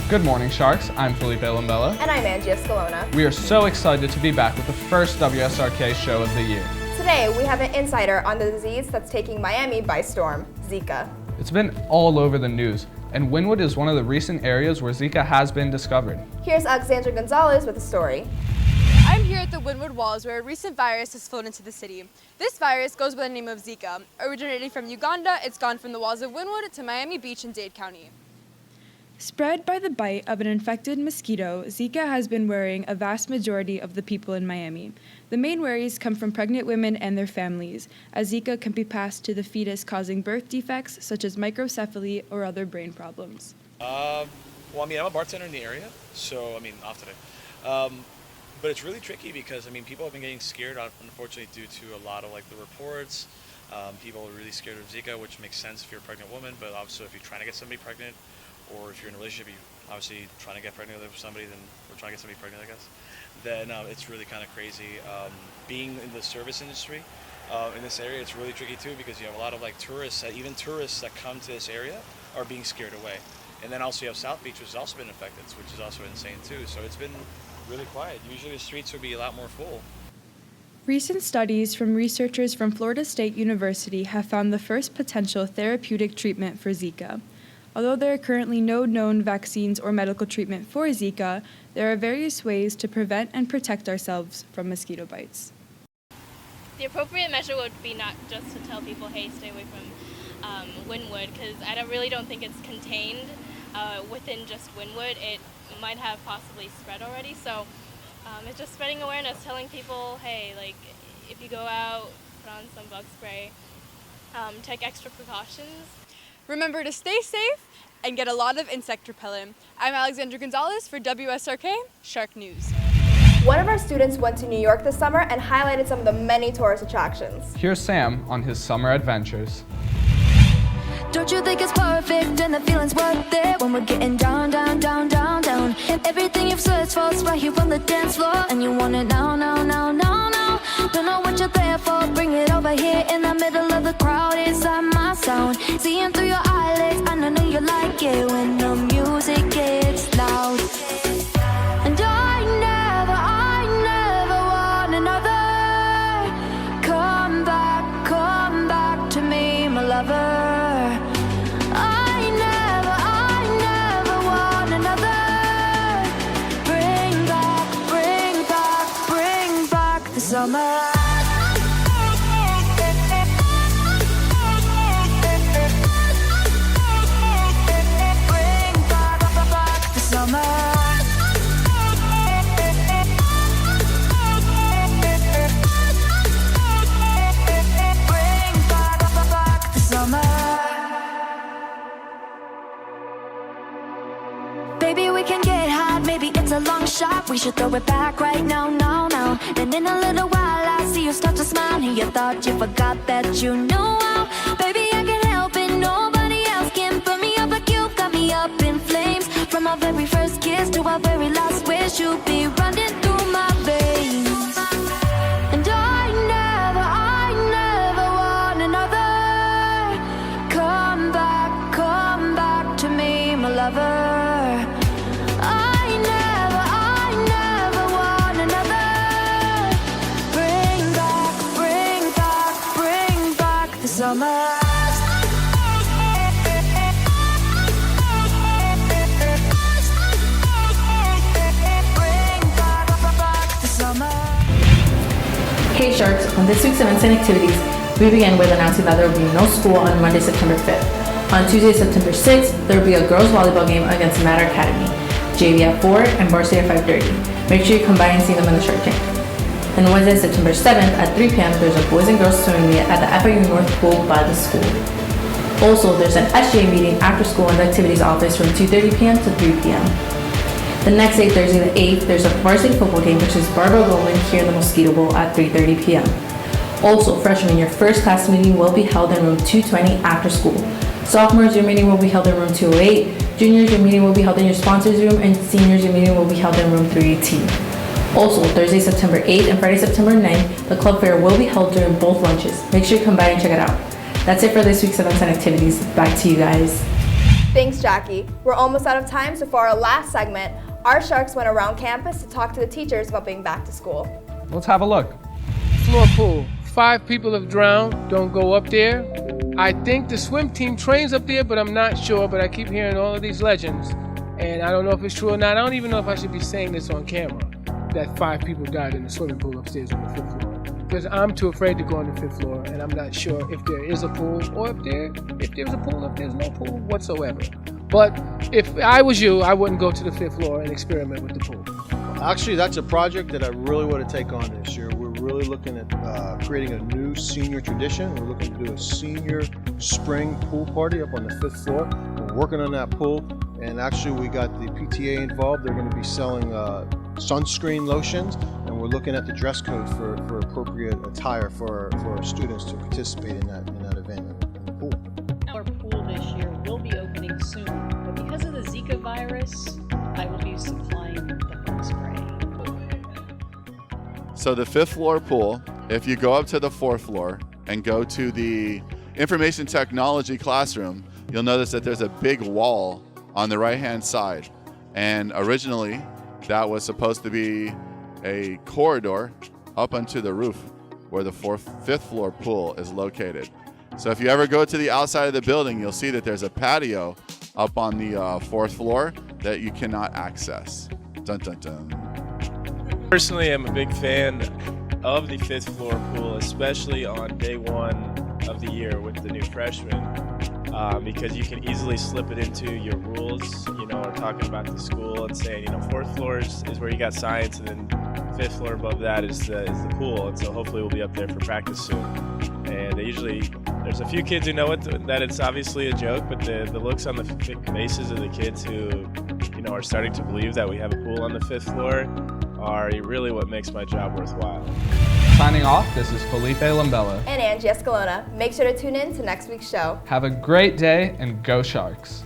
Good morning, Sharks. I'm Felipe Lambella. And I'm Angie Escalona. We are so excited to be back with the first WSRK show of the year. Today, we have an insider on the disease that's taking Miami by storm, Zika. It's been all over the news, and Wynwood is one of the recent areas where Zika has been discovered. Here's Alexandra Gonzalez with the story. I'm here at the Wynwood Walls where a recent virus has flown into the city. This virus goes by the name of Zika. Originating from Uganda, it's gone from the walls of Wynwood to Miami Beach in Dade County. Spread by the bite of an infected mosquito, Zika has been worrying a vast majority of the people in Miami. The main worries come from pregnant women and their families, as Zika can be passed to the fetus, causing birth defects such as microcephaly or other brain problems. I'm a bartender in the area, so off today. But it's really tricky because people have been getting scared, unfortunately, due to a lot of the reports. People are really scared of Zika, which makes sense if you're a pregnant woman, but also if you're trying to get somebody pregnant, or if you're in a relationship, you're obviously trying to get pregnant with somebody, or trying to get somebody pregnant, I guess, then it's really kind of crazy. Being in the service industry in this area, it's really tricky too, because you have a lot of tourists, even tourists that come to this area are being scared away. And then also you have South Beach, which has also been affected, which is also insane too. So it's been really quiet. Usually the streets would be a lot more full. Recent studies from researchers from Florida State University have found the first potential therapeutic treatment for Zika. Although there are currently no known vaccines or medical treatment for Zika, there are various ways to prevent and protect ourselves from mosquito bites. The appropriate measure would be not just to tell people, hey, stay away from Wynwood, because I really don't think it's contained within just Wynwood. It might have possibly spread already, so it's just spreading awareness, telling people, hey, if you go out, put on some bug spray, take extra precautions. Remember to stay safe and get a lot of insect repellent. I'm Alexandra Gonzalez for WSRK Shark News. One of our students went to New York this summer and highlighted some of the many tourist attractions. Here's Sam on his summer adventures. Don't you think it's perfect and the feeling's worth it when we're getting down, down, down, down, down? And everything you've searched for is right here on the dance floor, and you want it now, now, now, now, now. Don't know what you're there for, bring it over here in the middle of the crowd inside my sound. Seeing through your eyelids, I know you like it when the music gets loud. And I never want another. Come back to me, my lover. Summer. Bring back the summer. Bring back the summer. Baby, we can get hot, maybe it's a long shot. We should throw it back right now, now, now. Then in a little while I see you start to smile, and you thought you forgot that you know how. Baby, I can't help it, nobody else can put me up like you got me up in flames. From our very first kiss to our very last wish, you'll be running through my veins. And I never want another. Come back to me, my lover. Summer. Hey Sharks, on this week's events and activities, we begin with announcing that there will be no school on Monday, September 5th. On Tuesday, September 6th, there will be a girls volleyball game against Matter Academy, JV at 4 and varsity at 5:30. Make sure you come by and see them in the Shark Tank. And Wednesday, September 7th at 3 p.m., there's a boys and girls swimming meet at the FIU North Pool by the school. Also, there's an SGA meeting after school in the activities office from 2:30 p.m. to 3 p.m. The next day, Thursday the 8th, there's a varsity football game versus Barbara Goldman here in the Mosquito Bowl at 3:30 p.m. Also, freshmen, your first class meeting will be held in room 220 after school. Sophomores, your meeting will be held in room 208. Juniors, your meeting will be held in your sponsors room, and seniors, your meeting will be held in room 318. Also, Thursday, September 8th and Friday, September 9th, the club fair will be held during both lunches. Make sure you come by and check it out. That's it for this week's events and activities. Back to you guys. Thanks, Jackie. We're almost out of time, so for our last segment, our Sharks went around campus to talk to the teachers about being back to school. Let's have a look. Floor pool. 5 people have drowned. Don't go up there. I think the swim team trains up there, but I'm not sure. But I keep hearing all of these legends, and I don't know if it's true or not. I don't even know if I should be saying this on camera, that 5 people died in the swimming pool upstairs on the 5th floor. Because I'm too afraid to go on the 5th floor, and I'm not sure if there is a pool, or if there's a pool, if there's no pool whatsoever. But if I was you, I wouldn't go to the 5th floor and experiment with the pool. Actually, that's a project that I really want to take on this year. We're really looking at creating a new senior tradition. We're looking to do a senior spring pool party up on the 5th floor. We're working on that pool, and actually we got the PTA involved. They're going to be selling sunscreen lotions, and we're looking at the dress code for appropriate attire for our students to participate in that event in the pool. Our pool this year will be opening soon, but because of the Zika virus, I will be supplying the bug spray. So the 5th floor pool, if you go up to the 4th floor and go to the information technology classroom, you'll notice that there's a big wall on the right-hand side. And originally, that was supposed to be a corridor up onto the roof where the 5th floor pool is located. So if you ever go to the outside of the building, you'll see that there's a patio up on the 4th floor that you cannot access. Dun, dun, dun. Personally, I'm a big fan of the 5th floor pool, especially on day 1 of the year with the new freshmen, because you can easily slip it into your rules, or talking about the school and saying, 4th floor is where you got science, and then 5th floor above that is the pool, and so hopefully we'll be up there for practice soon. And there's a few kids who know that it's obviously a joke, but the looks on the faces of the kids who, are starting to believe that we have a pool on the 5th floor are really what makes my job worthwhile. Signing off, this is Felipe Lambella. And Angie Escalona. Make sure to tune in to next week's show. Have a great day and go Sharks.